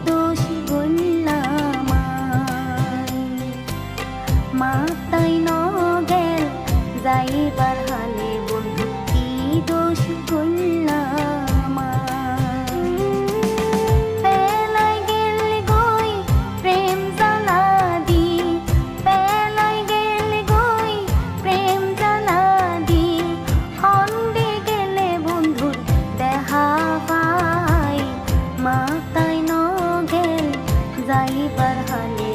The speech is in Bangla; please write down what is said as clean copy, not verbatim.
দোষ করলাম মাতাই ন গেল যাইবার হালে বন্ধু কি দোষ করলাম পেলাই গেল গই প্রেম জ্বালা দি পেলাই গেল গই প্রেম জ্বালা দি হন্ডে গেলে বন্ধুর দেহা পাই মাতাই ন গেল যাইবার হালে